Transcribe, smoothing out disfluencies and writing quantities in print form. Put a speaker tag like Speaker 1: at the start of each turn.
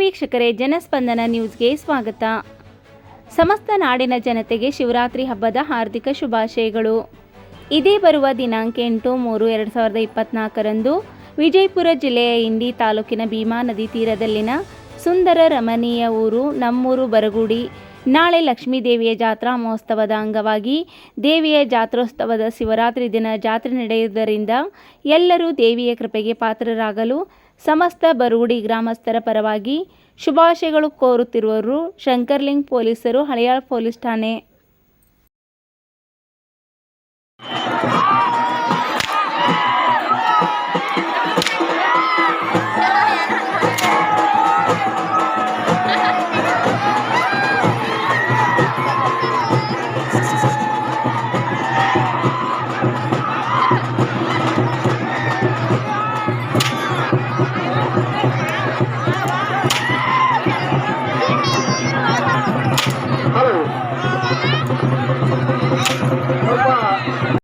Speaker 1: ವೀಕ್ಷಕರೇ, ಜನಸ್ಪಂದನ ನ್ಯೂಸ್ಗೆ ಸ್ವಾಗತ. ಸಮಸ್ತ ನಾಡಿನ ಜನತೆಗೆ ಶಿವರಾತ್ರಿ ಹಬ್ಬದ ಹಾರ್ದಿಕ ಶುಭಾಶಯಗಳು. ಇದೇ ಬರುವ ದಿನಾಂಕ 8/3/2024ರಂದು ವಿಜಯಪುರ ಜಿಲ್ಲೆಯ ಇಂಡಿ ತಾಲೂಕಿನ ಭೀಮಾ ನದಿ ತೀರದಲ್ಲಿನ ಸುಂದರ ರಮಣೀಯ ಊರು ನಮ್ಮೂರು ಬರಗುಡಿ. ನಾಳೆ ಲಕ್ಷ್ಮೀ ದೇವಿಯ ಜಾತ್ರಾ ಮಹೋತ್ಸವದ ಅಂಗವಾಗಿ ದೇವಿಯ ಜಾತ್ರೋತ್ಸವದ ಶಿವರಾತ್ರಿ ದಿನ ಜಾತ್ರೆ ನಡೆಯುವುದರಿಂದ ಎಲ್ಲರೂ ದೇವಿಯ ಕೃಪೆಗೆ ಪಾತ್ರರಾಗಲು ಸಮಸ್ತ ಬರಗುಡಿ ಗ್ರಾಮಸ್ಥರ ಪರವಾಗಿ ಶುಭಾಶಯಗಳು ಕೋರುತ್ತಿರುವರು ಶಂಕರ್ಲಿಂಗ್ ಪೊಲೀಸರು, ಹಳಿಯಾಳ್ ಪೊಲೀಸ್ ಠಾಣೆ.